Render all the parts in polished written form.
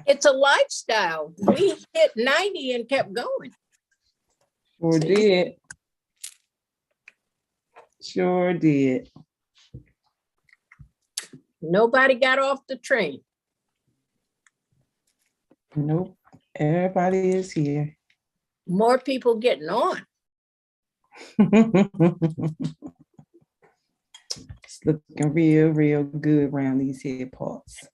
It's a lifestyle. We hit 90 and kept going. Sure did. Sure did. Nobody got off the train. Nope. Everybody is here. More people getting on. It's looking real, real good around these here parts.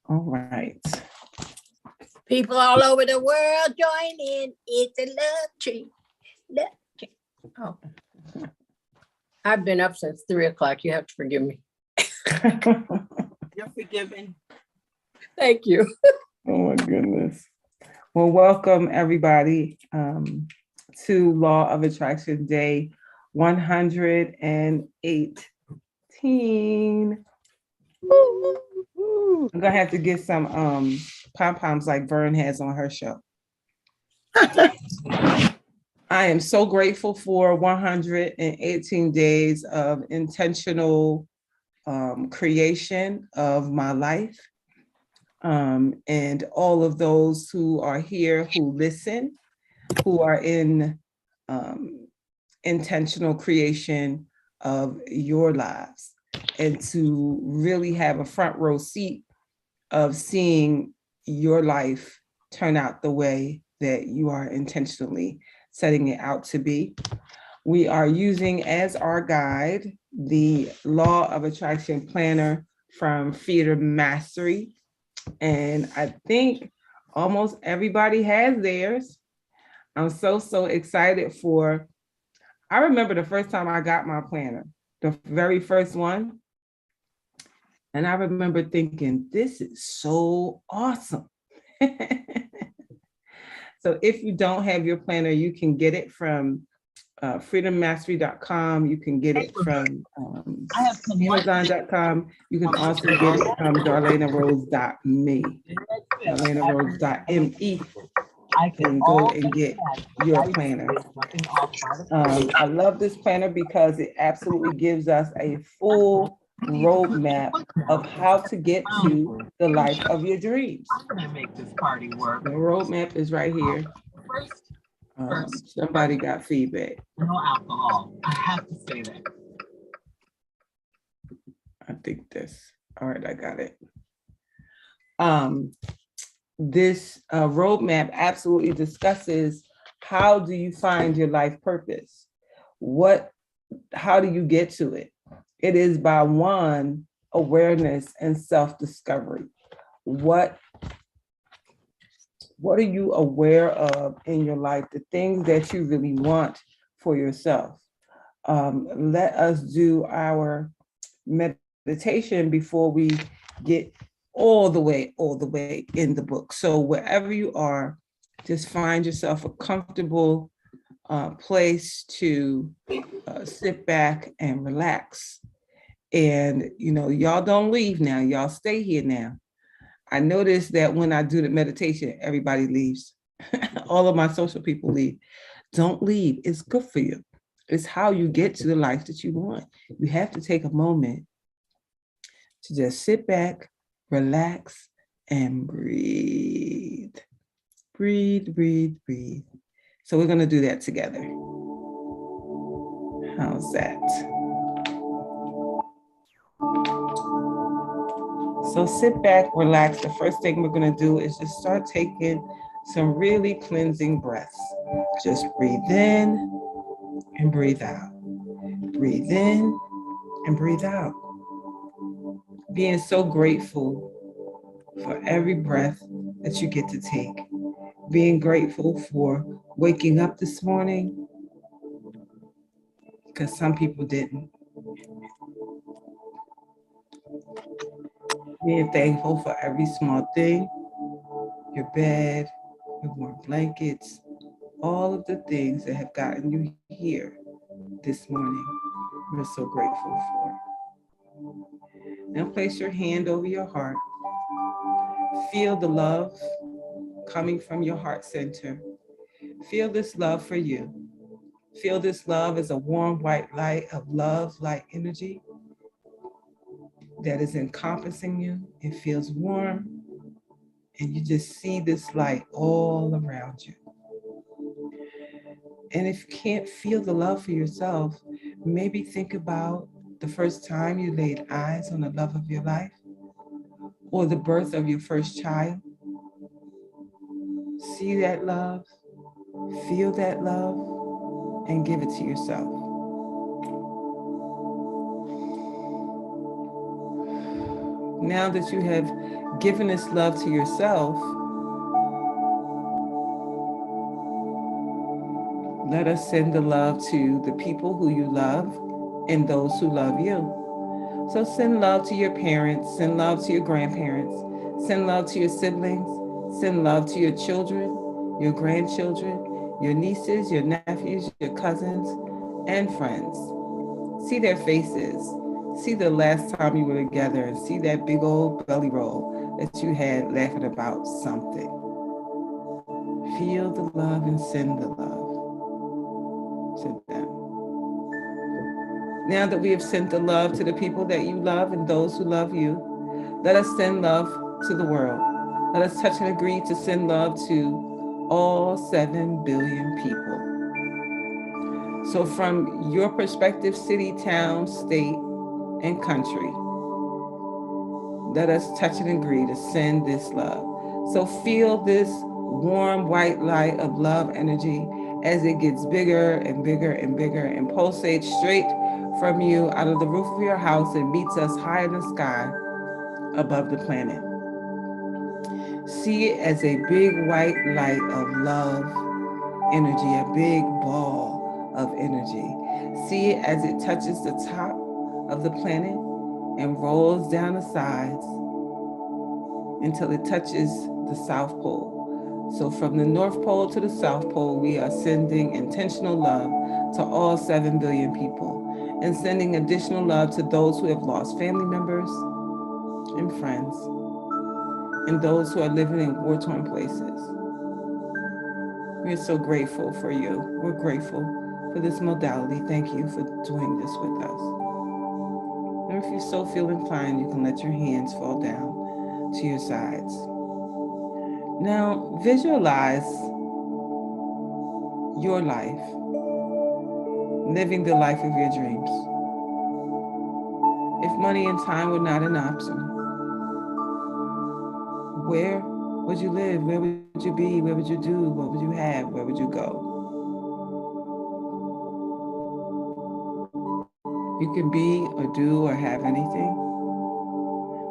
All right. People all over the world join in. It's a love tree. Love tree. Oh. I've been up since 3 o'clock. You have to forgive me. You're forgiven. Thank you. Oh my goodness. Well, welcome everybody to Law of Attraction Day 118. I'm gonna have to get some pom-poms like Vern has on her show. I am so grateful for 118 days of intentional creation of my life. And all of those who are here, who listen, who are in intentional creation of your lives, and to really have a front row seat of seeing your life turn out the way that you are intentionally setting it out to be. We are using as our guide the Law of Attraction Planner from Freedom Mastery. And I think almost everybody has theirs. I'm so excited for, I remember the first time I got my planner, the very first one. And I remember thinking, this is so awesome. So if you don't have your planner, you can get it from freedommastery.com. You can get it from Amazon.com. You can also get it from DarlainaRose.me, DarlainaRose.me. And go and get your planner. I love this planner because it absolutely gives us a full roadmap of how to get to the life of your dreams. I'm gonna make this party work. The roadmap is right here. Somebody got feedback. No alcohol. I have to say that. I think this. All right, I got it. This roadmap absolutely discusses how do you find your life purpose? How do you get to it? It is by one, awareness and self-discovery. What are you aware of in your life? The things that you really want for yourself. Let us do our meditation before we get all the way in the book. So wherever you are, just find yourself a comfortable place to sit back and relax. And, y'all don't leave now. Y'all stay here now. I noticed that when I do the meditation, everybody leaves. All of my social people leave. Don't leave. It's good for you. It's how you get to the life that you want. You have to take a moment to just sit back, relax, and breathe. Breathe, breathe, breathe. So we're going to do that together. How's that? So sit back, relax. The first thing we're going to do is just start taking some really cleansing breaths. Just breathe in and breathe out. Breathe in and breathe out. Being so grateful for every breath that you get to take. Being grateful for waking up this morning, because some people didn't. Being thankful for every small thing, your bed, your warm blankets, all of the things that have gotten you here this morning, we're so grateful for. Now place your hand over your heart. Feel the love coming from your heart center. Feel this love for you. Feel this love as a warm white light of love, light energy that is encompassing you. It feels warm, and you just see this light all around you. And if you can't feel the love for yourself, maybe think about the first time you laid eyes on the love of your life, or the birth of your first child. See that love, feel that love, and give it to yourself. Now that you have given this love to yourself, let us send the love to the people who you love and those who love you. So send love to your parents, send love to your grandparents, send love to your siblings, send love to your children, your grandchildren, your nieces, your nephews, your cousins, and friends. See their faces. See the last time you were together, and see that big old belly roll that you had laughing about something. Feel the love and send the love to them. Now that we have sent the love to the people that you love and those who love you, let us send love to the world. Let us touch and agree to send love to all 7 billion people. So from your perspective, city, town, state, and country, let us touch and agree to send this love. So feel this warm white light of love energy as it gets bigger and bigger and bigger and pulsates straight from you out of the roof of your house and meets us high in the sky above the planet. See it as a big white light of love energy, a big ball of energy. See it as it touches the top of the planet and rolls down the sides until it touches the South Pole. So from the North Pole to the South Pole, we are sending intentional love to all 7 billion people and sending additional love to those who have lost family members and friends and those who are living in war-torn places. We are so grateful for you. We're grateful for this modality. Thank you for doing this with us. And if you so feel inclined, you can let your hands fall down to your sides. Now, visualize your life, living the life of your dreams. If money and time were not an option, where would you live? Where would you be? Where would you do? What would you have? Where would you go? You can be or do or have anything.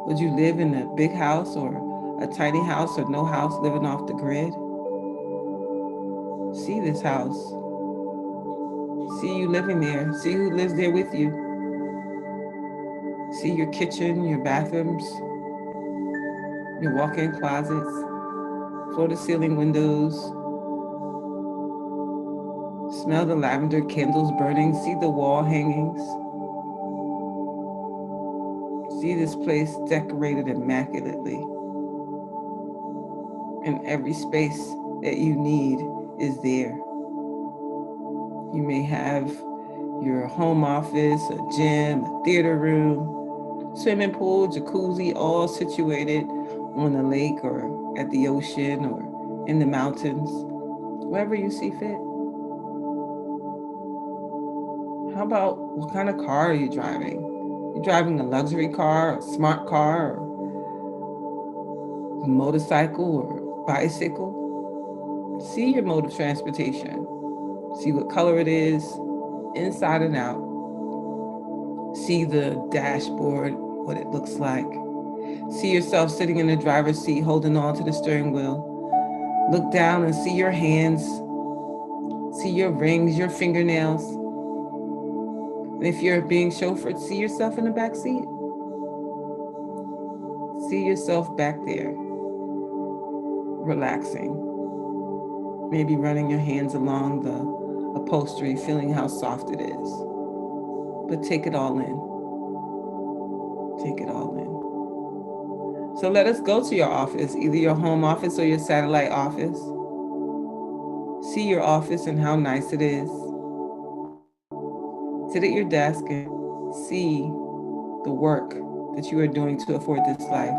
Would you live in a big house or a tiny house or no house living off the grid? See this house. See you living there. See who lives there with you. See your kitchen, your bathrooms, your walk-in closets, floor-to-ceiling windows. Smell the lavender candles burning. See the wall hangings. See this place decorated immaculately. And every space that you need is there. You may have your home office, a gym, a theater room, swimming pool, jacuzzi, all situated on a lake or at the ocean or in the mountains, wherever you see fit. How about what kind of car are you driving? You driving a luxury car, a smart car, or a motorcycle or bicycle? See your mode of transportation. See what color it is, inside and out. See the dashboard, what it looks like. See yourself sitting in the driver's seat, holding on to the steering wheel. Look down and see your hands. See your rings, your fingernails. And if you're being chauffeured, see yourself in the back seat. See yourself back there, relaxing. Maybe running your hands along the upholstery, feeling how soft it is. But take it all in. Take it all in. So let us go to your office, either your home office or your satellite office. See your office and how nice it is. Sit at your desk and see the work that you are doing to afford this life.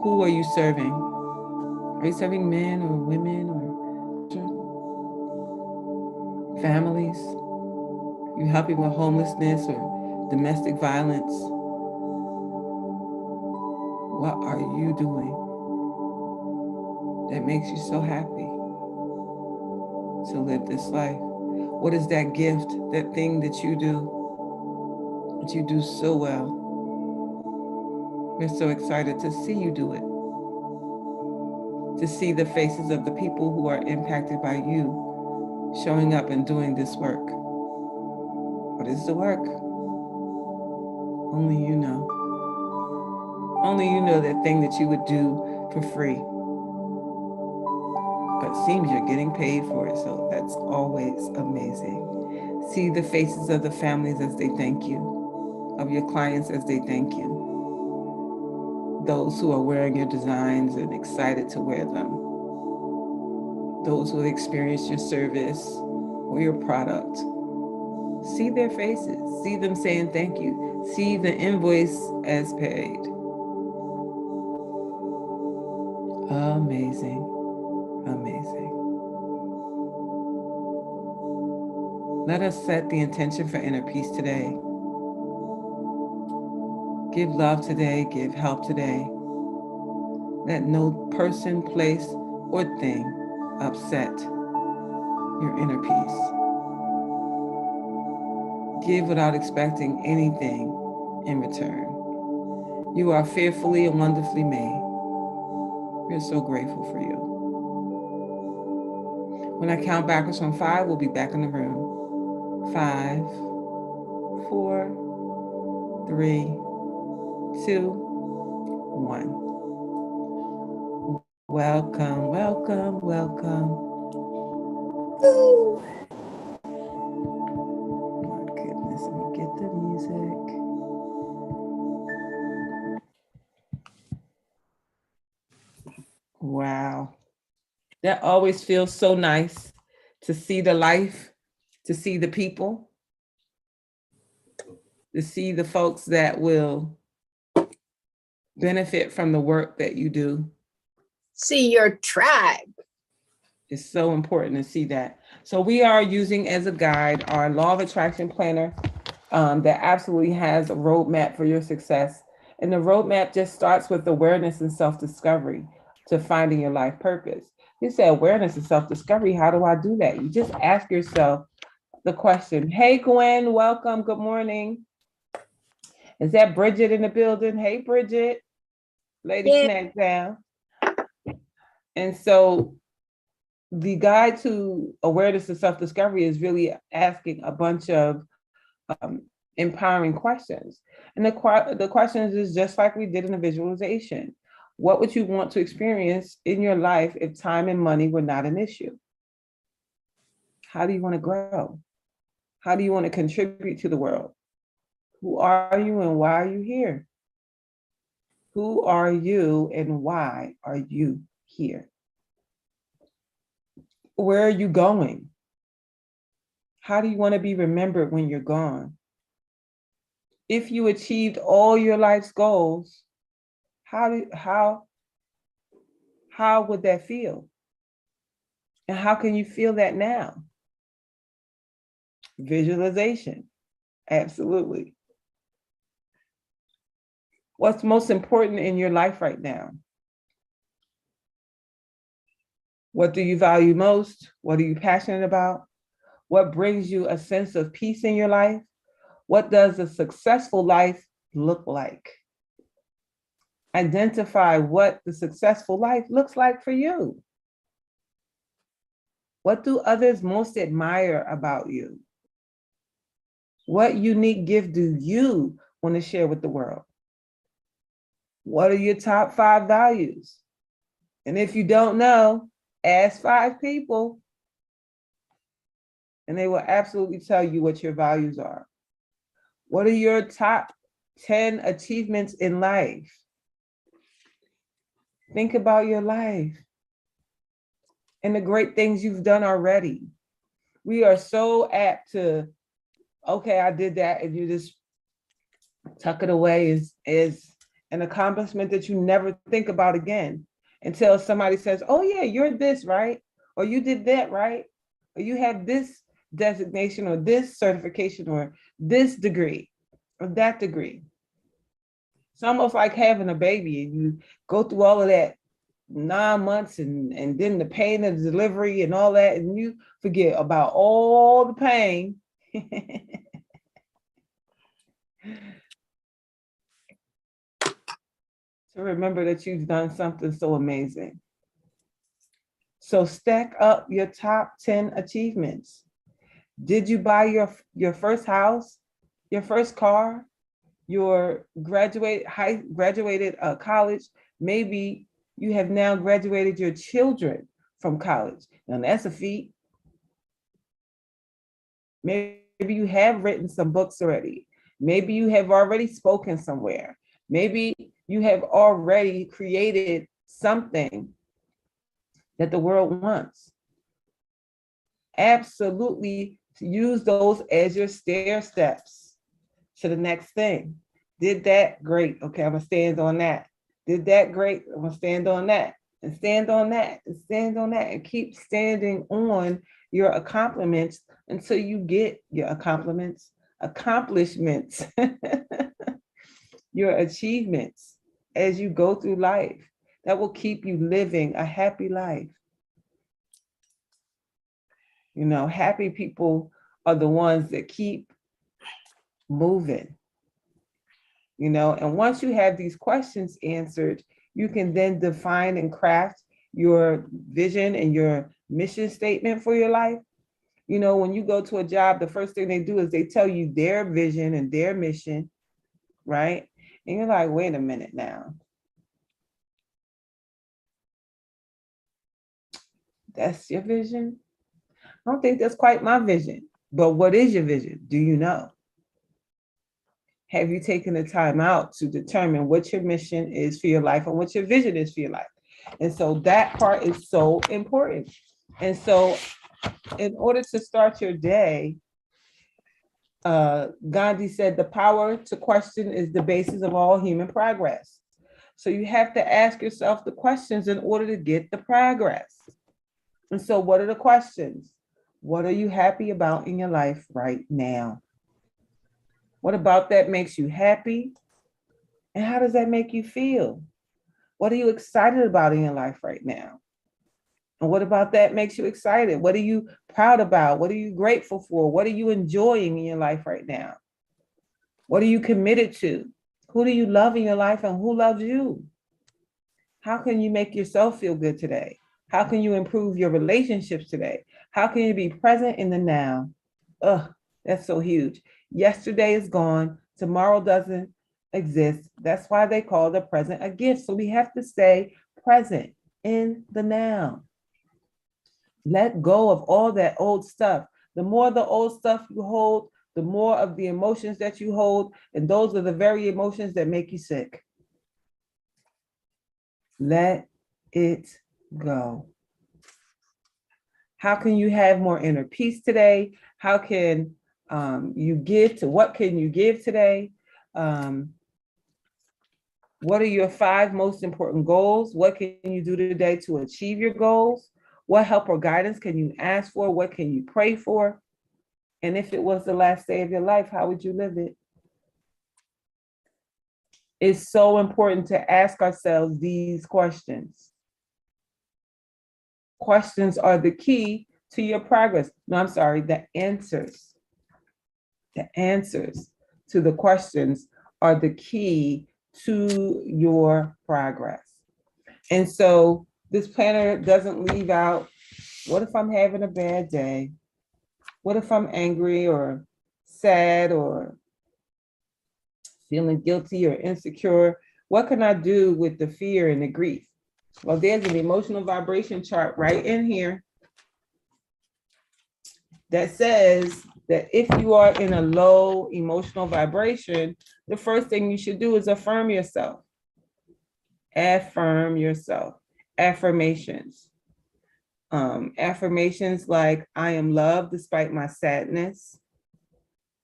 Who are you serving? Are you serving men or women or families? You helping with homelessness or domestic violence? What are you doing that makes you so happy to live this life? What is that gift, that thing that you do so well? We're so excited to see you do it, to see the faces of the people who are impacted by you showing up and doing this work. What is the work? Only you know. Only you know that thing that you would do for free. But it seems you're getting paid for it, so that's always amazing. See the faces of the families as they thank you, of your clients as they thank you. Those who are wearing your designs and excited to wear them. Those who have experienced your service or your product. See their faces, see them saying thank you, see the invoice as paid. Amazing, amazing. Let us set the intention for inner peace today. Give love today, give help today. Let no person, place, or thing upset your inner peace. Give without expecting anything in return. You are fearfully and wonderfully made. We're so grateful for you. When I count backwards from 5, we'll be back in the room. 5, 4, 3, 2, 1. Welcome, welcome, welcome. Woo. My goodness, let me get the music. Wow. That always feels so nice to see the life, to see the people, to see the folks that will benefit from the work that you do. See your tribe. It's so important to see that. So we are using as a guide our Law of Attraction Planner that absolutely has a roadmap for your success. And the roadmap just starts with awareness and self-discovery to finding your life purpose. You say awareness and self-discovery. How do I do that? You just ask yourself the question. Hey, Gwen, welcome. Good morning. Is that Bridget in the building? Hey, Bridget. Lady Yeah. Snack Down. And so the guide to awareness and self-discovery is really asking a bunch of empowering questions. And the questions is just like we did in the visualization. What would you want to experience in your life if time and money were not an issue? How do you want to grow? How do you want to contribute to the world? Who are you and why are you here? Who are you and why are you here? Where are you going? How do you want to be remembered when you're gone? If you achieved all your life's goals, how would that feel? And how can you feel that now? Visualization, absolutely. What's most important in your life right now? What do you value most? What are you passionate about? What brings you a sense of peace in your life? What does a successful life look like? Identify what the successful life looks like for you. What do others most admire about you? What unique gift do you want to share with the world? What are your top 5 values? And if you don't know, ask 5 people and they will absolutely tell you what your values are. What are your top 10 achievements in life? Think about your life and the great things you've done already. We are so apt to, okay, I did that, and you just tuck it away as an accomplishment that you never think about again. until somebody says, oh yeah, you're this, right? Or you did that, right? Or you have this designation or this certification or this degree or that degree. It's almost like having a baby and you go through all of that 9 months and then the pain of the delivery and all that, and you forget about all the pain. To remember that you've done something so amazing. So stack up your top 10 achievements. Did you buy your first house, your first car, your graduated college? Maybe you have now graduated your children from college. Now that's a feat. Maybe you have written some books already. Maybe you have already spoken somewhere. Maybe you have already created something that the world wants. Absolutely use those as your stair steps to the next thing. Did that? Great. Okay, I'm gonna stand on that. Did that? Great. I'm gonna stand on that and stand on that and stand on that and keep standing on your accomplishments until you get your accomplishments, your achievements as you go through life. That will keep you living a happy life. You know, happy people are the ones that keep moving. You know, and once you have these questions answered, you can then define and craft your vision and your mission statement for your life. You know, when you go to a job, the first thing they do is they tell you their vision and their mission, right? And you're like, wait a minute now. That's your vision? I don't think that's quite my vision. But what is your vision? Do you know? Have you taken the time out to determine what your mission is for your life and what your vision is for your life? And so that part is so important. And so in order to start your day, Gandhi said, the power to question is the basis of all human progress. So you have to ask yourself the questions in order to get the progress. And so what are the questions? What are you happy about in your life right now? What about that makes you happy? And how does that make you feel? What are you excited about in your life right now? And what about that makes you excited? What are you proud about? What are you grateful for? What are you enjoying in your life right now? What are you committed to? Who do you love in your life and who loves you? How can you make yourself feel good today? How can you improve your relationships today? How can you be present in the now? Ugh, that's so huge. Yesterday is gone. Tomorrow doesn't exist. That's why they call the present a gift. So we have to stay present in the now. Let go of all that old stuff. The more the old stuff you hold, the more of the emotions that you hold, and those are the very emotions that make you sick. Let it go. How can you have more inner peace today? How can you give to what can you give today? What are your 5 most important goals? What can you do today to achieve your goals? What help or guidance can you ask for? What can you pray for? And if it was the last day of your life, how would you live it? It's so important to ask ourselves these questions. Questions are the key to your progress. No, I'm sorry, the answers. The answers to the questions are the key to your progress. And so this planner doesn't leave out, what if I'm having a bad day? What if I'm angry or sad or feeling guilty or insecure? What can I do with the fear and the grief? Well, there's an emotional vibration chart right in here that says that if you are in a low emotional vibration, the first thing you should do is affirm yourself. Affirm yourself. Affirmations. Affirmations like, I am loved despite my sadness.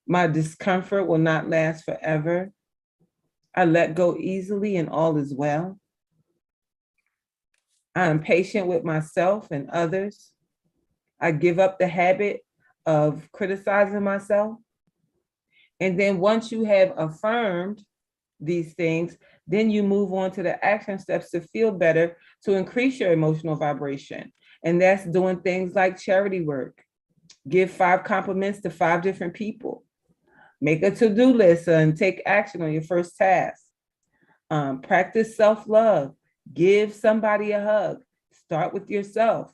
My discomfort will not last forever. I let go easily and all is well. I am patient with myself and others. I give up the habit of criticizing myself. And then once you have affirmed these things, then you move on to the action steps to feel better, to increase your emotional vibration. And that's doing things like charity work. Give 5 compliments to 5 different people. Make a to-do list and take action on your first task. Practice self-love. Give somebody a hug. Start with yourself.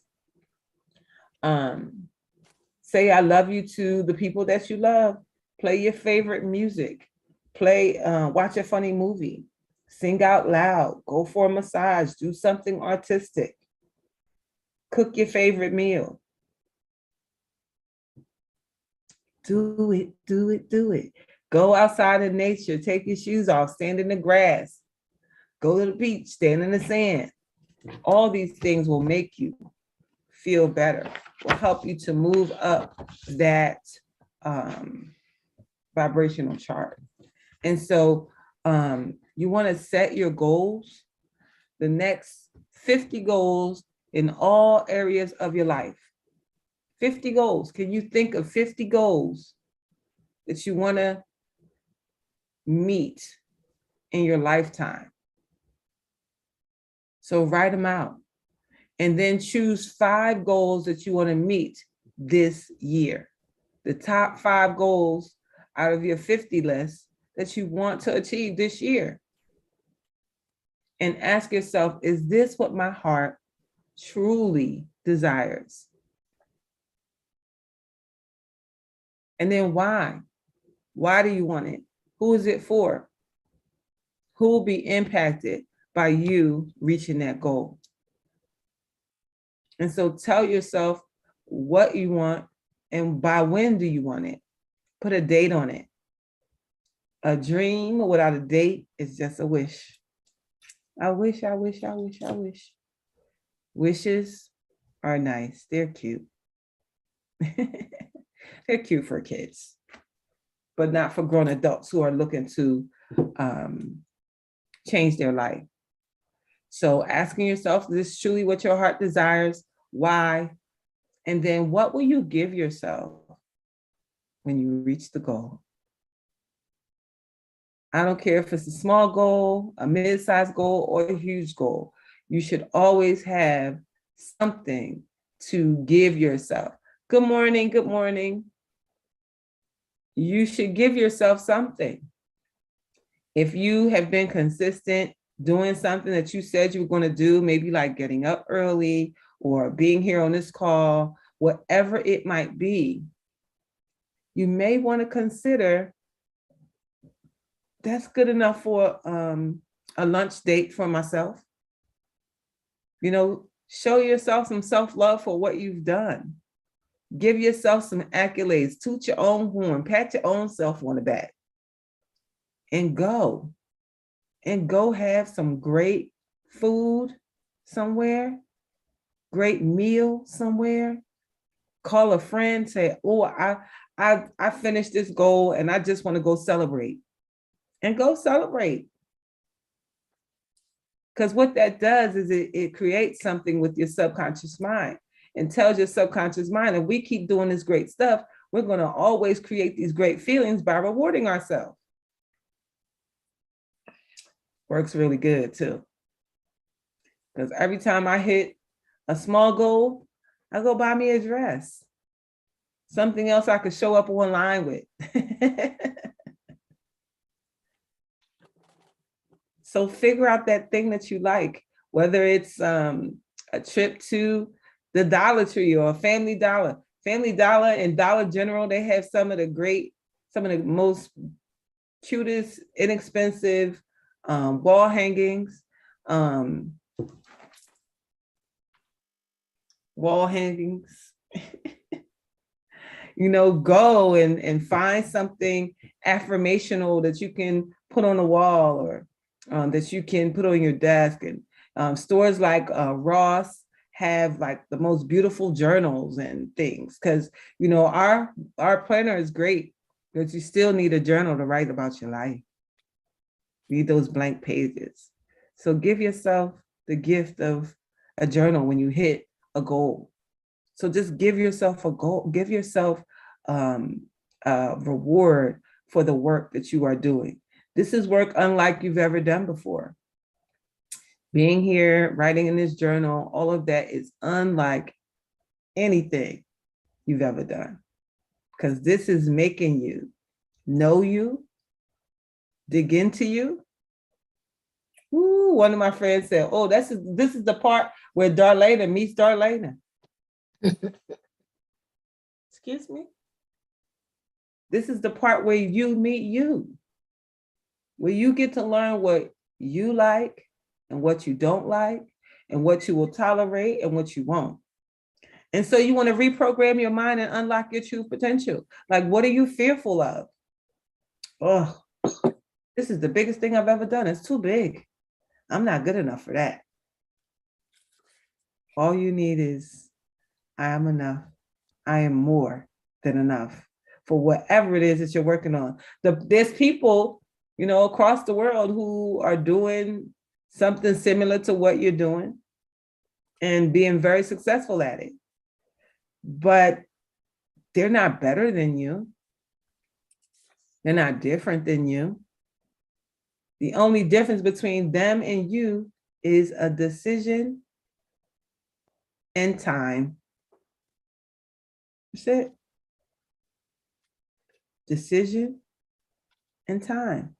Say I love you to the people that you love. Play your favorite music. Watch a funny movie. Sing out loud. Go for a massage. Do something artistic. Cook your favorite meal. Do it, do it, do it. Go outside in nature. Take your shoes off. Stand in the grass. Go to the beach. Stand in the sand. All these things will make you feel better, will help you to move up that vibrational chart. And so you want to set your goals, the next 50 goals in all areas of your life. 50 goals. Can you think of 50 goals that you want to meet in your lifetime? So write them out. And then choose 5 goals that you want to meet this year. The top 5 goals out of your 50 list that you want to achieve this year. And ask yourself, is this what my heart truly desires? And then why? Why do you want it? Who is it for? Who will be impacted by you reaching that goal? And so tell yourself what you want and by when do you want it? Put a date on it. A dream without a date is just a wish. I wish, I wish, I wish, I wish. Wishes are nice. They're cute. They're cute for kids, but not for grown adults who are looking to change their life. So asking yourself, is this truly what your heart desires? Why? And then what will you give yourself when you reach the goal? I don't care if it's a small goal, a mid-sized goal, or a huge goal. You should always have something to give yourself. Good morning, good morning. You should give yourself something. If you have been consistent doing something that you said you were going to do, maybe like getting up early or being here on this call, whatever it might be, you may want to consider that's good enough for a lunch date for myself. You know, show yourself some self-love for what you've done. Give yourself some accolades, toot your own horn, pat your own self on the back, and go have some great food somewhere, great meal somewhere. Call a friend, say, oh, I finished this goal and I just want to go celebrate. And go celebrate. Because what that does is it creates something with your subconscious mind and tells your subconscious mind, if we keep doing this great stuff, we're going to always create these great feelings by rewarding ourselves. Works really good too. Because every time I hit a small goal, I go buy me a dress. Something else I could show up online with. So figure out that thing that you like, whether it's a trip to the Dollar Tree or Family Dollar. Family Dollar and Dollar General, they have some of the most cutest, inexpensive wall hangings. You know, go and find something affirmational that you can put on the wall or that you can put on your desk. And stores like Ross have like the most beautiful journals and things, because you know our planner is great, but you still need a journal to write about your life. Read those blank pages. So give yourself the gift of a journal when you hit a goal. So just give yourself a goal, give yourself a reward for the work that you are doing. This is work unlike you've ever done before. Being here, writing in this journal, all of that is unlike anything you've ever done, because this is making you know you, dig into you. Ooh, one of my friends said, oh, this is the part where Darlaina meets Darlaina. Excuse me? This is the part where you meet you, where you get to learn what you like and what you don't like, and what you will tolerate and what you won't. And so you want to reprogram your mind and unlock your true potential. Like, what are you fearful of? Oh, this is the biggest thing I've ever done. It's too big. I'm not good enough for that. All you need is, I am enough. I am more than enough for whatever it is that you're working on. There's people, across the world who are doing something similar to what you're doing and being very successful at it. But they're not better than you. They're not different than you. The only difference between them and you is a decision and time. That's it. Decision and time.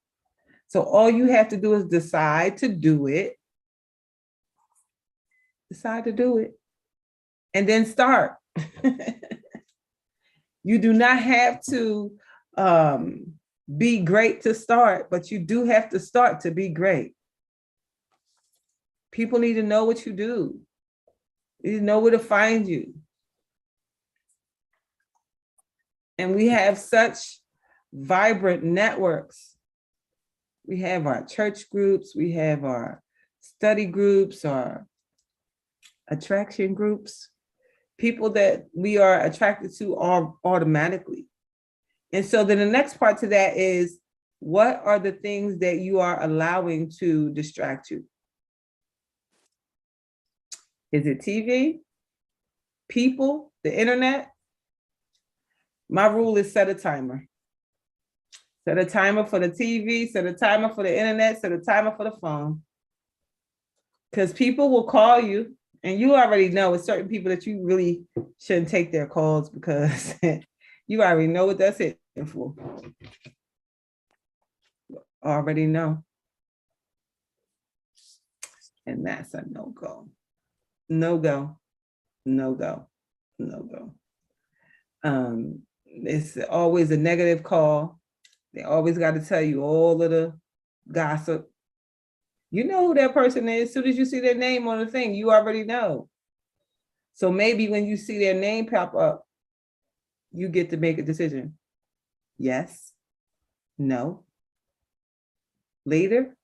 So all you have to do is decide to do it. Decide to do it. And then start. You do not have to be great to start, but you do have to start to be great. People need to know what you do. You need to know where to find you. And we have such vibrant networks. We have our church groups, we have our study groups, our attraction groups, people that we are attracted to automatically. And so then the next part to that is, what are the things that you are allowing to distract you? Is it TV, people, the internet? My rule is set a timer. Set a timer for the TV, set a timer for the internet, set a timer for the phone. Because people will call you, and you already know with certain people that you really shouldn't take their calls, because you already know what that's it for. Already know. And that's a no-go. No-go. No-go. No-go. It's always a negative call. They always got to tell you all of the gossip. You know who that person is. As soon as you see their name on the thing, you already know. So maybe when you see their name pop up, you get to make a decision. Yes, no, later.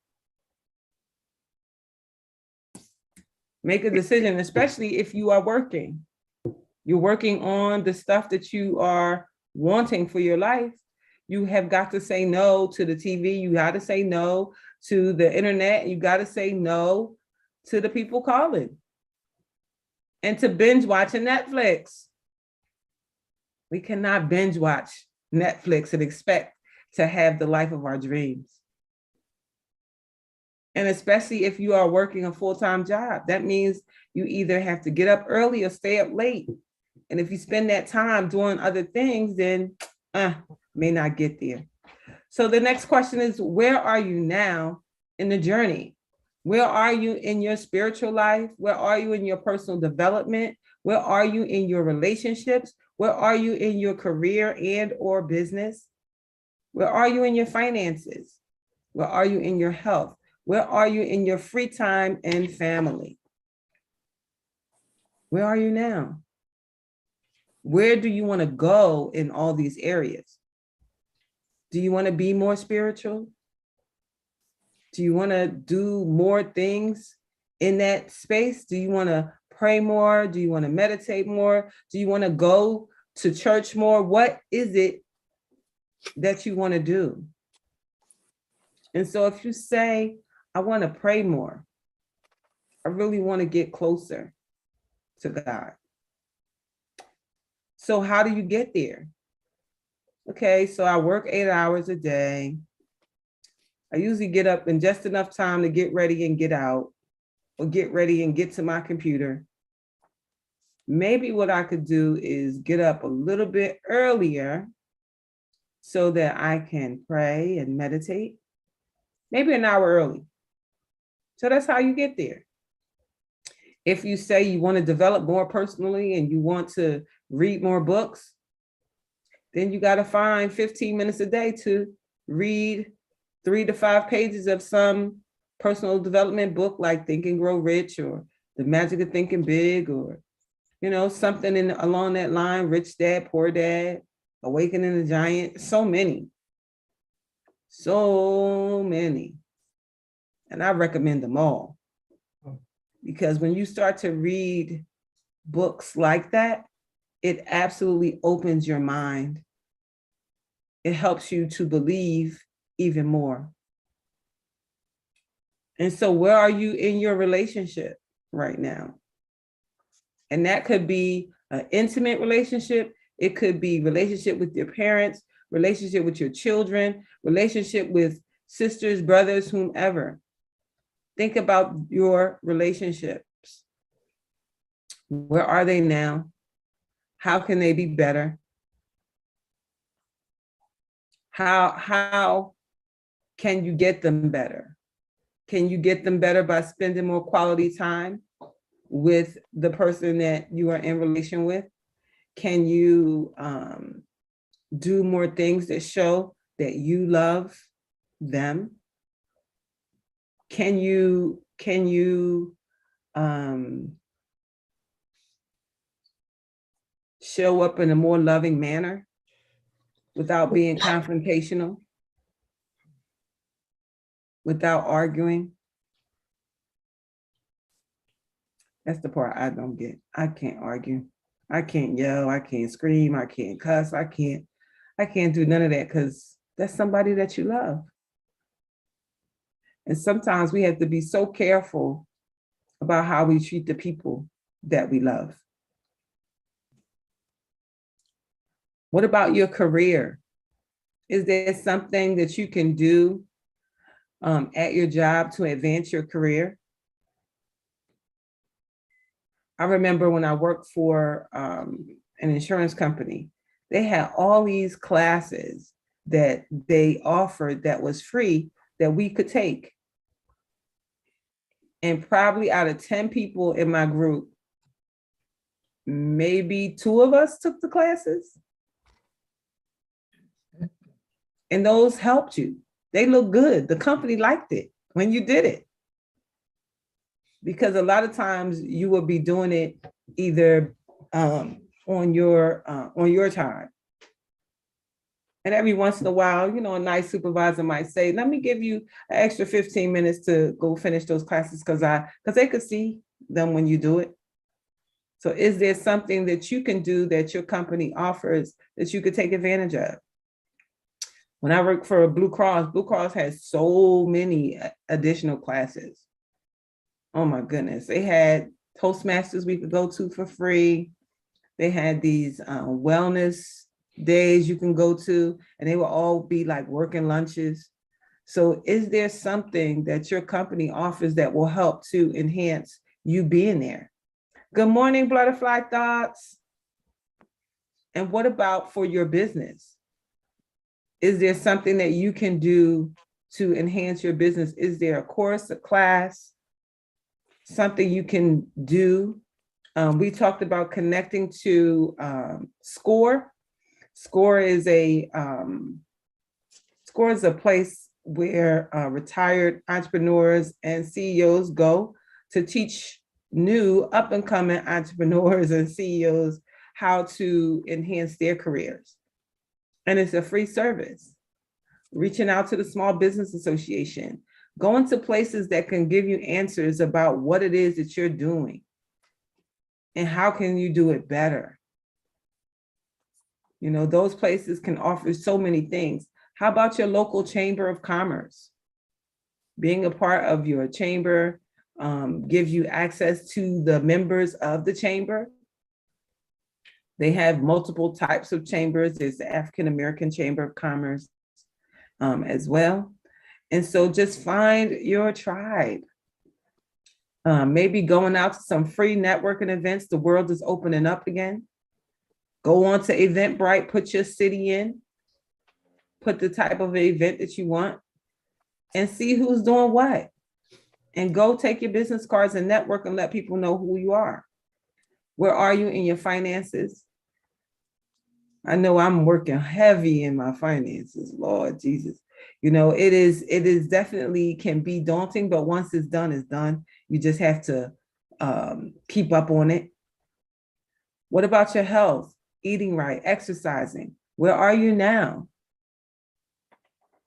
Make a decision, especially if you are working. You're working on the stuff that you are wanting for your life. You have got to say no to the TV. You got to say no to the internet. You got to say no to the people calling. And to binge watching Netflix. We cannot binge watch Netflix and expect to have the life of our dreams. And especially if you are working a full-time job, that means you either have to get up early or stay up late. And if you spend that time doing other things, then may not get there. So the next question is, where are you now in the journey? Where are you in your spiritual life? Where are you in your personal development? Where are you in your relationships? Where are you in your career and or business? Where are you in your finances? Where are you in your health? Where are you in your free time and family? Where are you now? Where do you want to go in all these areas? Do you want to be more spiritual? Do you want to do more things in that space? Do you want to pray more? Do you want to meditate more? Do you want to go to church more? What is it that you want to do? And so if you say, I want to pray more, I really want to get closer to God. So how do you get there? Okay, so I work 8 hours a day. I usually get up in just enough time to get ready and get out, or get ready and get to my computer. Maybe what I could do is get up a little bit earlier so that I can pray and meditate, maybe an hour early. So that's how you get there. If you say you want to develop more personally and you want to read more books, then you got to find 15 minutes a day to read 3 to 5 pages of some personal development book like Think and Grow Rich, or The Magic of Thinking Big, or something along that line, Rich Dad, Poor Dad, Awakening the Giant. So many. And I recommend them all. Because when you start to read books like that, it absolutely opens your mind. It helps you to believe even more. And so where are you in your relationship right now? And that could be an intimate relationship. It could be relationship with your parents, relationship with your children, relationship with sisters, brothers, whomever. Think about your relationships. Where are they now? How can they be better? How can you get them better? Can you get them better by spending more quality time with the person that you are in relation with? Can you do more things that show that you love them? Can you show up in a more loving manner without being confrontational, without arguing? That's the part I don't get. I can't argue. I can't yell. I can't scream. I can't cuss. I can't do none of that, because that's somebody that you love. And sometimes we have to be so careful about how we treat the people that we love. What about your career? Is there something that you can do at your job to advance your career? I remember when I worked for an insurance company, they had all these classes that they offered that was free that we could take. And probably out of 10 people in my group, maybe 2 of us took the classes. And those helped you. They look good. The company liked it when you did it. Because a lot of times you will be doing it either on your time. And every once in a while, a nice supervisor might say, let me give you an extra 15 minutes to go finish those classes, because they could see them when you do it. So is there something that you can do that your company offers that you could take advantage of? When I worked for Blue Cross has so many additional classes. Oh my goodness. They had Toastmasters we could go to for free. They had these wellness days you can go to, and they will all be like working lunches. So is there something that your company offers that will help to enhance you being there? Good morning, Butterfly Thoughts. And what about for your business? Is there something that you can do to enhance your business? Is there a course, a class, something you can do? We talked about connecting to SCORE. SCORE is a place where retired entrepreneurs and CEOs go to teach new up-and-coming entrepreneurs and CEOs how to enhance their careers. And it's a free service. Reaching out to the Small Business Association, going to places that can give you answers about what it is that you're doing and how can you do it better. Those places can offer so many things. How about your local chamber of commerce? Being a part of your chamber, gives you access to the members of the chamber. They have multiple types of chambers. There's the African American Chamber of Commerce as well. And so just find your tribe. Maybe going out to some free networking events. The world is opening up again. Go on to Eventbrite, put your city in, put the type of event that you want, and see who's doing what. And go take your business cards and network and let people know who you are. Where are you in your finances? I know I'm working heavy in my finances, Lord Jesus. You know, it is definitely can be daunting, but once it's done, it's done. You just have to keep up on it. What about your health? Eating right, exercising. Where are you now?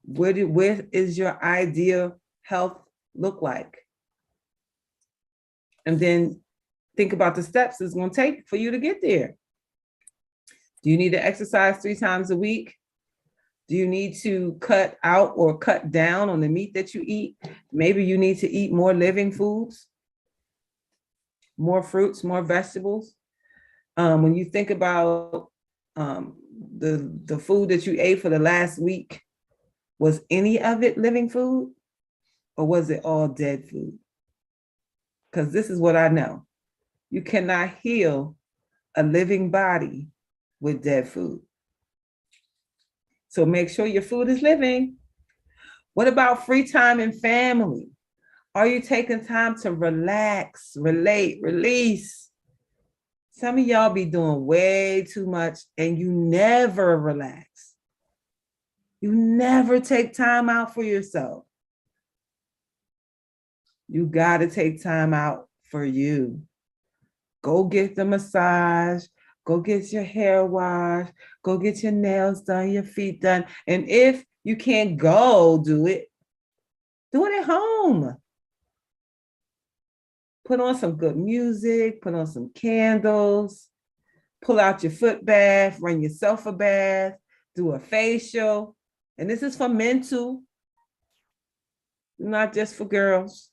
Where is your ideal health look like? And then think about the steps it's going to take for you to get there. Do you need to exercise 3 times a week? Do you need to cut out or cut down on the meat that you eat? Maybe you need to eat more living foods, more fruits, more vegetables. When you think about the food that you ate for the last week, was any of it living food or was it all dead food? Because this is what I know. You cannot heal a living body with dead food. So make sure your food is living. What about free time and family? Are you taking time to relax, relate, release? Some of y'all be doing way too much and you never relax. You never take time out for yourself. You got to take time out for you. Go get the massage. Go get your hair washed. Go get your nails done, your feet done. And if you can't go do it at home. Put on some good music, put on some candles, pull out your foot bath, run yourself a bath, do a facial. And this is for men too, not just for girls.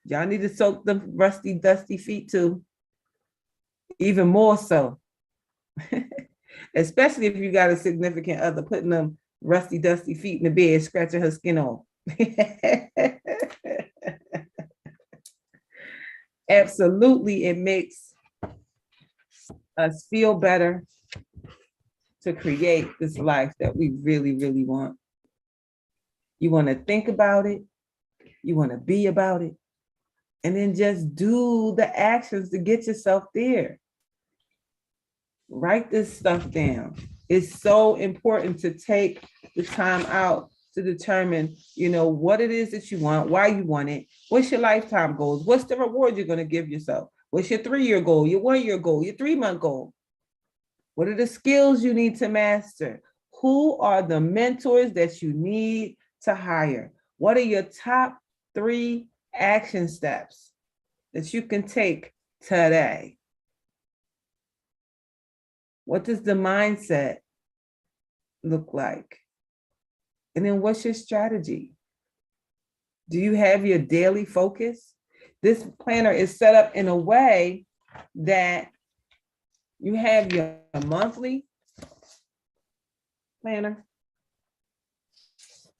Y'all need to soak the rusty, dusty feet too. Even more so. Especially if you got a significant other putting them rusty, dusty feet in the bed, scratching her skin off. Absolutely, it makes us feel better to create this life that we really, really want. You want to think about it. You want to be about it. And then just do the actions to get yourself there. Write this stuff down. It's so important to take the time out to determine, what it is that you want, why you want it, what's your lifetime goals, what's the reward you're going to give yourself, what's your 3-year goal, your 1-year goal, your 3-month goal, what are the skills you need to master, who are the mentors that you need to hire, what are your top 3 action steps that you can take today. What does the mindset look like? And then what's your strategy? Do you have your daily focus? This planner is set up in a way that you have your monthly planner.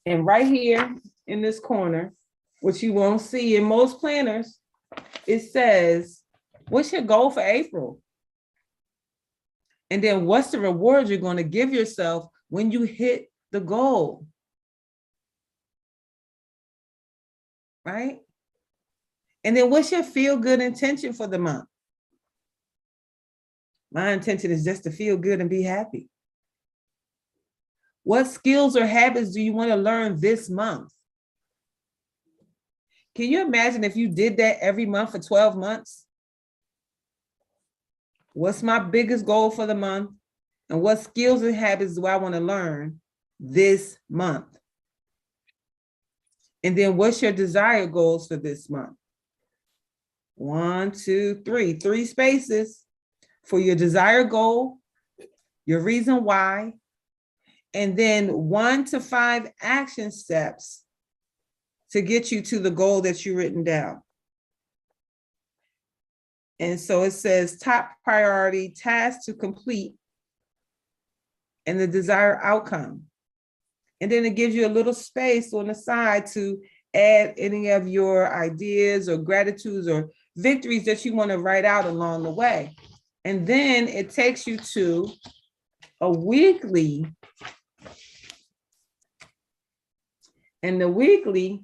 And right here in this corner, which you won't see in most planners, it says, what's your goal for April? And then what's the reward you're going to give yourself when you hit the goal? Right? And then what's your feel-good intention for the month? My intention is just to feel good and be happy. What skills or habits do you want to learn this month? Can you imagine if you did that every month for 12 months? What's my biggest goal for the month? And what skills and habits do I want to learn this month? And then what's your desired goals for this month? 1, 2, 3, 3 spaces for your desired goal, your reason why, and then 1 to 5 action steps to get you to the goal that you've written down. And so it says top priority task to complete and the desired outcome. And then it gives you a little space on the side to add any of your ideas or gratitudes or victories that you want to write out along the way. And then it takes you to a weekly. And the weekly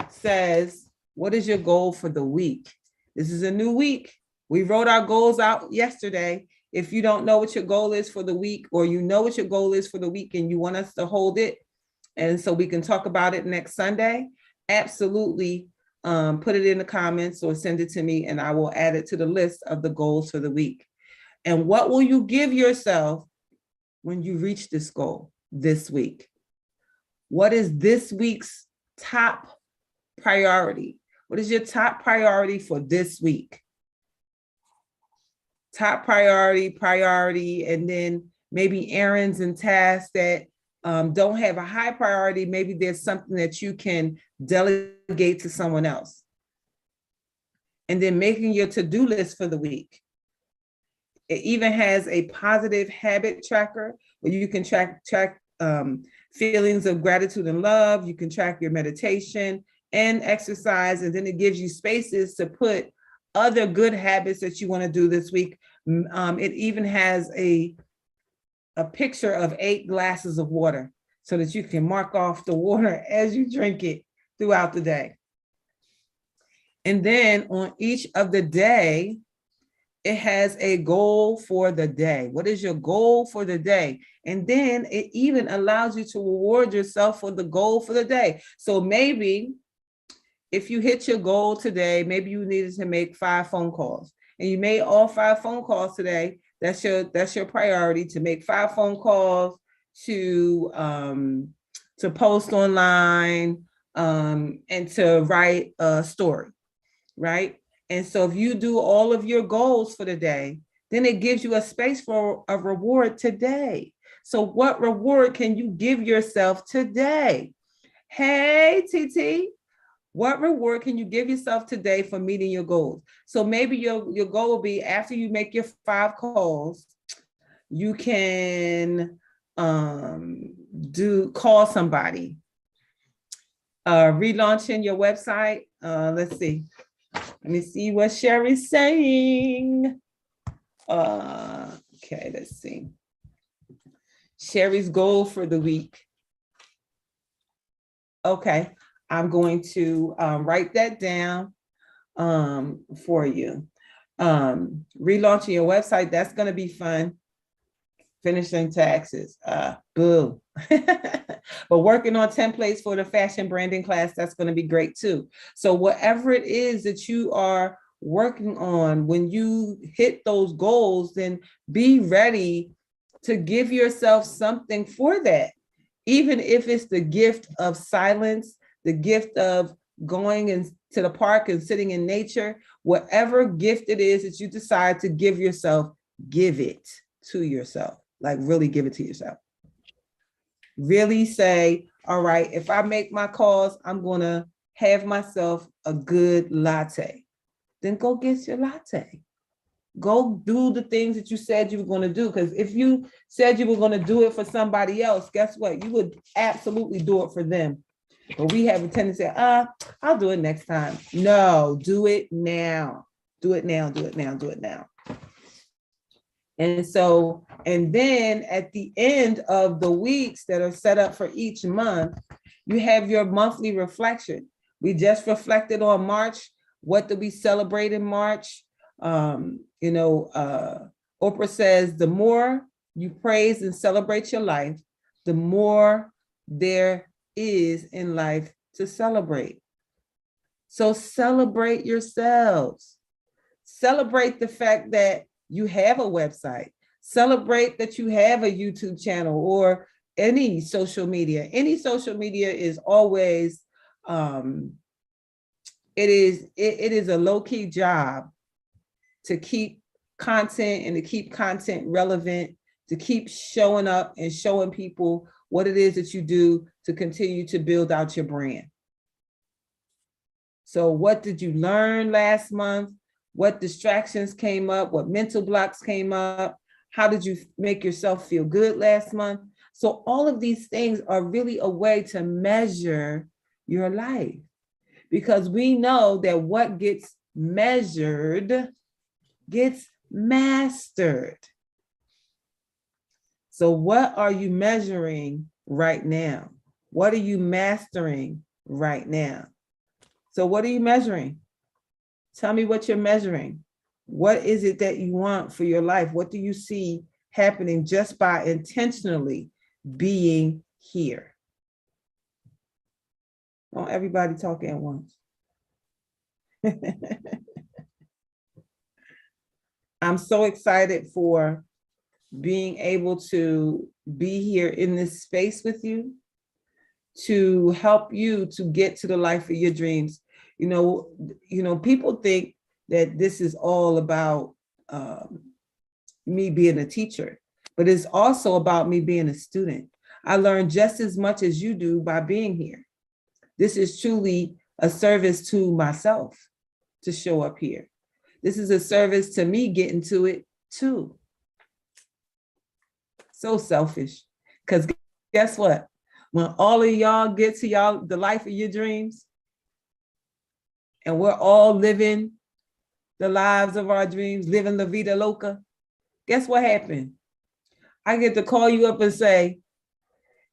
says, what is your goal for the week? This is a new week. We wrote our goals out yesterday. If you don't know what your goal is for the week, or you know what your goal is for the week and you want us to hold it, and so we can talk about it next Sunday, absolutely put it in the comments or send it to me and I will add it to the list of the goals for the week. And what will you give yourself when you reach this goal this week? What is this week's top priority? What is your top priority for this week? Top priority, and then maybe errands and tasks that don't have a high priority. Maybe there's something that you can delegate to someone else. And then making your to-do list for the week. It even has a positive habit tracker where you can track feelings of gratitude and love. You can track your meditation and exercise, and then it gives you spaces to put other good habits that you want to do this week. It even has a picture of 8 glasses of water so that you can mark off the water as you drink it throughout the day. And then on each of the day, it has a goal for the day. What is your goal for the day? And then it even allows you to reward yourself for the goal for the day. So maybe if you hit your goal today, maybe you needed to make 5 phone calls and you made all 5 phone calls today. That's your priority, to make 5 phone calls, to post online, and to write a story, right? And so if you do all of your goals for the day, then it gives you a space for a reward today. So what reward can you give yourself today? Hey, TT. What reward can you give yourself today for meeting your goals? So maybe your goal will be, after you make your 5 calls, you can call somebody, relaunching your website. Let's see. Let me see what Sherry's saying. Okay, let's see. Sherry's goal for the week. Okay. I'm going to write that down for you. Relaunching your website, that's going to be fun. Finishing taxes, boo. But working on templates for the fashion branding class, that's going to be great too. So whatever it is that you are working on, when you hit those goals, then be ready to give yourself something for that. Even if it's the gift of silence, the gift of going into the park and sitting in nature, whatever gift it is that you decide to give yourself, give it to yourself. Like really give it to yourself. Really say, all right, if I make my calls, I'm going to have myself a good latte. Then go get your latte. Go do the things that you said you were going to do. Because if you said you were going to do it for somebody else, guess what? You would absolutely do it for them. But we have a tendency to say, I'll do it next time. No, do it now. Do it now, do it now, do it now. And so, and then at the end of the weeks that are set up for each month, you have your monthly reflection. We just reflected on March. What did we celebrate in March? Oprah says, the more you praise and celebrate your life, the more there is in life to celebrate. So celebrate yourselves. Celebrate the fact that you have a website. Celebrate that you have a YouTube channel or any social media. Any social media is always, it is a low-key job to keep content and to keep content relevant, to keep showing up and showing people what it is that you do to continue to build out your brand. So what did you learn last month? What distractions came up? What mental blocks came up? How did you make yourself feel good last month? So all of these things are really a way to measure your life, because we know that what gets measured gets mastered. So what are you measuring right now? What are you mastering right now? So what are you measuring? Tell me what you're measuring. What is it that you want for your life? What do you see happening just by intentionally being here? Don't everybody talk at once. I'm so excited for being able to be here in this space with you, to help you to get to the life of your dreams. You know, people think that this is all about me being a teacher, but it's also about me being a student. I learn just as much as you do by being here. This is truly a service to myself to show up here. This is a service to me getting to it too. So selfish, because guess what? When all of y'all get to the life of your dreams, and we're all living the lives of our dreams, living La Vida Loca, guess what happened? I get to call you up and say,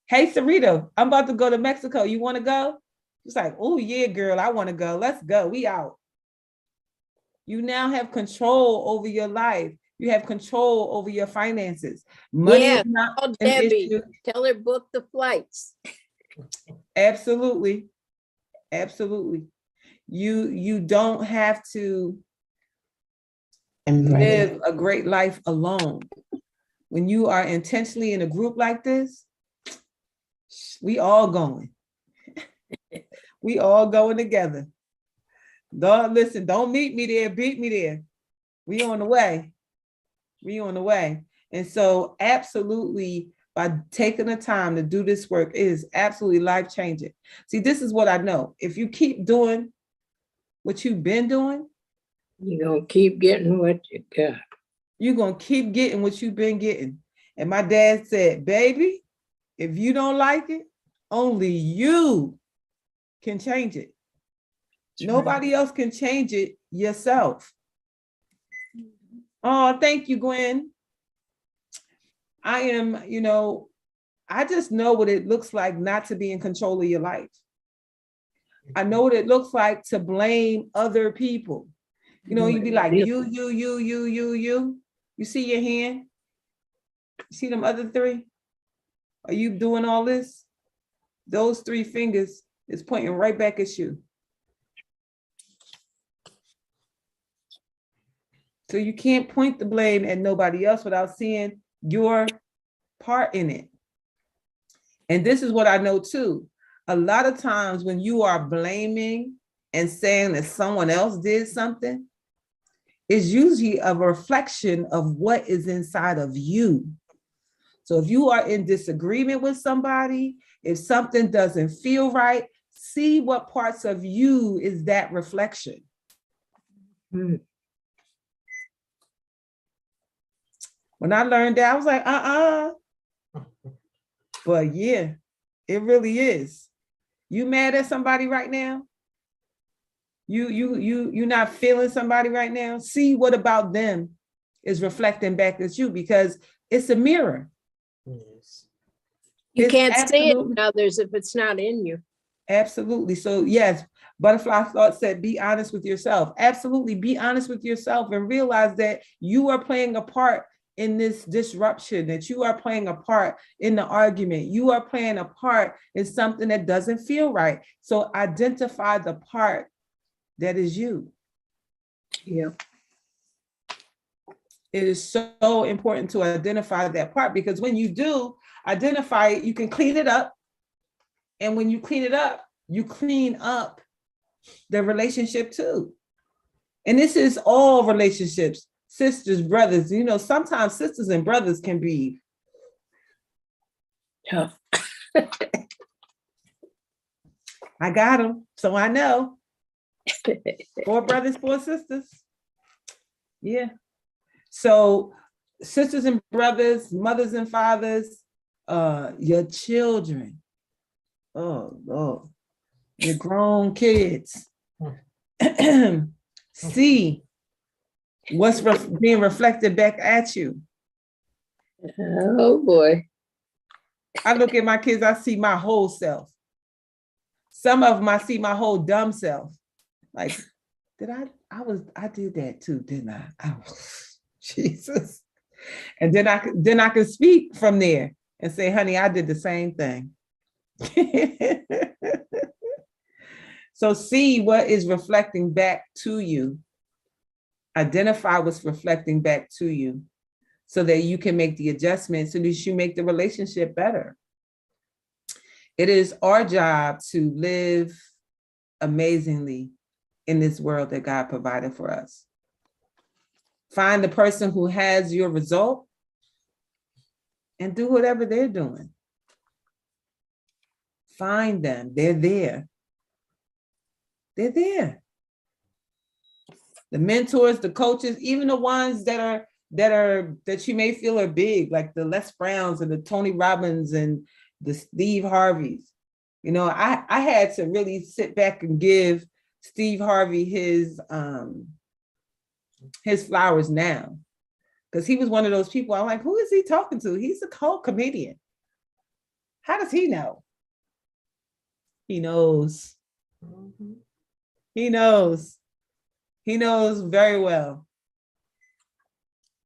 hey, Sarita, I'm about to go to Mexico. You want to go? It's like, oh, yeah, girl, I want to go. Let's go. We out. You now have control over your life. You have control over your finances. Money Yeah, is not call an Debbie. issue. Tell her book the flights. Absolutely. Absolutely. You don't have to live a great life alone. When you are intentionally in a group like this, we all going. We all going together. Listen, don't meet me there, beat me there. We on the way. We on the way. And so absolutely, by taking the time to do this work, it is absolutely life-changing. See, this is what I know. If you keep doing what you've been doing, You're going to keep getting what you got. you're going to keep getting what you've been getting. And my dad said, baby, if you don't like it, only you can change it. Nobody else can change it yourself. Oh, thank you, Gwen. I am, I just know what it looks like not to be in control of your life. I know what it looks like to blame other people. You'd be like, you. You see your hand? You see them other three? Are you doing all this? Those three fingers is pointing right back at you. So you can't point the blame at nobody else without seeing your part in it. And this is what I know too. A lot of times when you are blaming and saying that someone else did something, it's usually a reflection of what is inside of you. So if you are in disagreement with somebody, if something doesn't feel right, see what parts of you is that reflection. When I learned that, I was like, But yeah, it really is. You mad at somebody right now? You're not feeling somebody right now? See what about them is reflecting back at you, because it's a mirror. Yes. You It's can't see it in absolutely- others if it's not in you. Absolutely. So yes, Butterfly Thought said, be honest with yourself. Absolutely. Be honest with yourself and realize that you are playing a part in this disruption, that you are playing a part in the argument. You are playing a part in something that doesn't feel right. So identify the part that is you. Yeah. It is so important to identify that part, because when you do identify it, you can clean it up. And when you clean it up, you clean up the relationship too. And this is all relationships, sisters, brothers. Sometimes sisters and brothers can be Tough. I got them, so I know. 4 brothers, 4 sisters. Yeah. So sisters and brothers, mothers and fathers, your children. Oh, your grown kids. See what's being reflected back at you. Oh, boy. I look at my kids, I see my whole self. Some of them, I see my whole dumb self. Like, I did that too, didn't I? Jesus. And then I can speak from there and say, honey, I did the same thing. So see what is reflecting back to you. Identify what's reflecting back to you so that you can make the adjustments so that you make the relationship better. It is our job to live amazingly in this world that God provided for us. Find the person who has your result and do whatever they're doing. Find them. They're there. They're there. The mentors, the coaches, even the ones that you may feel are big, like the Les Browns and the Tony Robbins and the Steve Harveys. You know, I had to really sit back and give Steve Harvey his flowers now, because he was one of those people. I'm like, who is he talking to? He's a whole comedian. How does he know? He knows. He knows. He knows very well.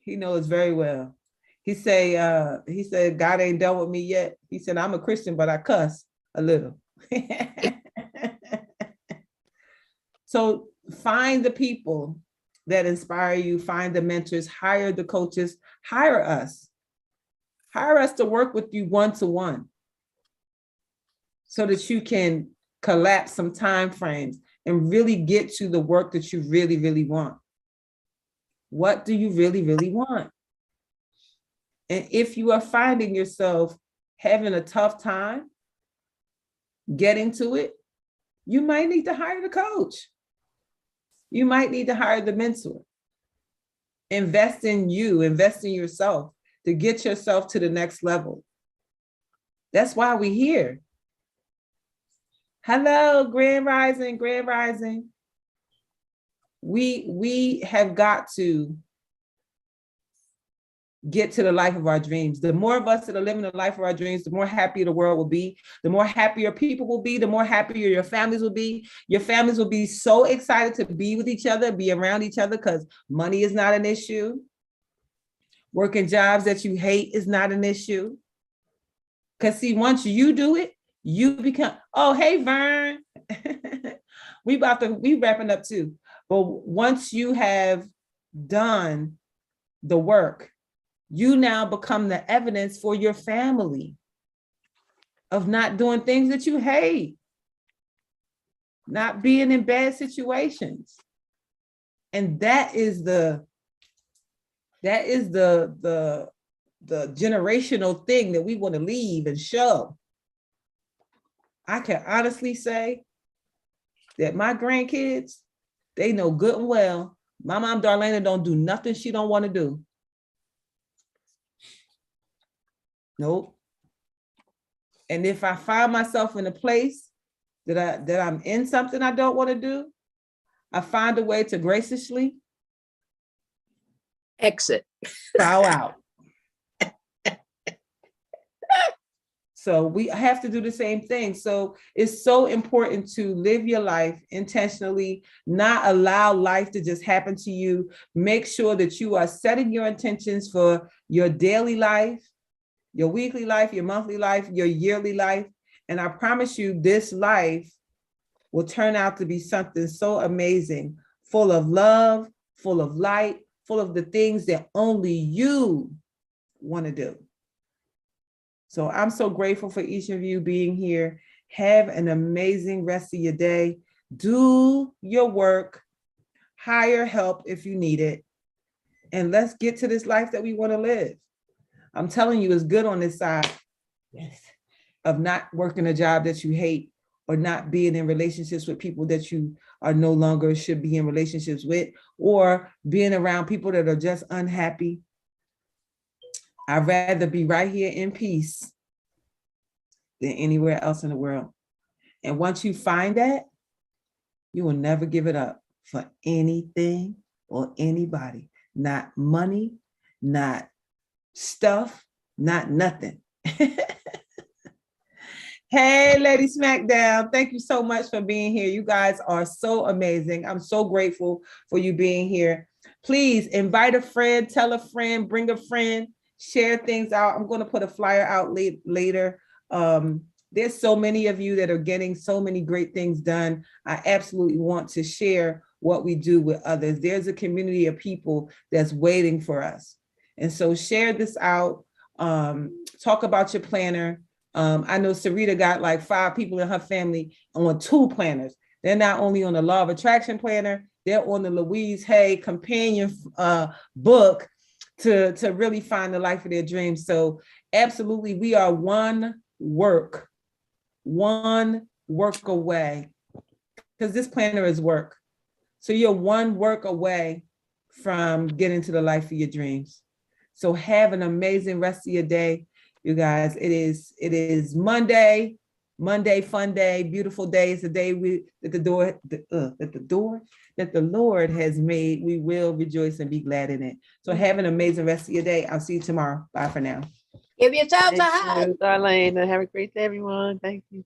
He knows very well. He said, God ain't done with me yet. He said, I'm a Christian, but I cuss a little. So find the people that inspire you, find the mentors, hire the coaches, hire us. Hire us to work with you one-to-one so that you can collapse some time frames and really get to the work that you really, really want. What do you really, really want? And if you are finding yourself having a tough time getting to it, you might need to hire the coach. You might need to hire the mentor. Invest in you, invest in yourself to get yourself to the next level. That's why we're here. Hello, Grand Rising, Grand Rising. We have got to get to the life of our dreams. The more of us that are living the life of our dreams, the more happier the world will be, the more happier people will be, the more happier your families will be. Your families will be so excited to be with each other, be around each other, because money is not an issue. Working jobs that you hate is not an issue. Because see, once you do it, you become, oh, hey, Vern. we wrapping up too. But once you have done the work, you now become the evidence for your family of not doing things that you hate, not being in bad situations. And that is the generational thing that we want to leave and show. I can honestly say that my grandkids, they know good and well, my mom Darlaina don't do nothing she don't want to do. Nope. And if I find myself in a place that I'm in something I don't want to do, I find a way to graciously Exit. bow out. So we have to do the same thing. So it's so important to live your life intentionally, not allow life to just happen to you. Make sure that you are setting your intentions for your daily life, your weekly life, your monthly life, your yearly life. And I promise you, this life will turn out to be something so amazing, full of love, full of light, full of the things that only you want to do. So I'm so grateful for each of you being here. Have an amazing rest of your day. Do your work, hire help if you need it, and let's get to this life that we want to live. I'm telling you, it's good on this side of not working a job that you hate or not being in relationships with people that you are no longer should be in relationships with, or being around people that are just unhappy. I'd rather be right here in peace than anywhere else in the world. And once you find that, you will never give it up for anything or anybody. Not money, not stuff, not nothing. Hey, Lady Smackdown, thank you so much for being here. You guys are so amazing. I'm so grateful for you being here. Please invite a friend, tell a friend, bring a friend, share things out. I'm going to put a flyer out later. There's so many of you that are getting so many great things done. I absolutely want to share what we do with others. There's a community of people that's waiting for us. And so share this out. Talk about your planner. I know Sarita got like 5 people in her family on 2 planners. They're not only on the Law of Attraction planner, they're on the Louise Hay companion book to really find the life of their dreams. So absolutely, we are one work away, because this planner is work. So you're one work away from getting to the life of your dreams. So have an amazing rest of your day, you guys. It is Monday, fun day, beautiful day. It's a day that the Lord has made. We will rejoice and be glad in it. So have an amazing rest of your day. I'll see you tomorrow. Bye for now. Give yourselves a Thank hug. you, Darlaina. Have a great day, everyone. Thank you.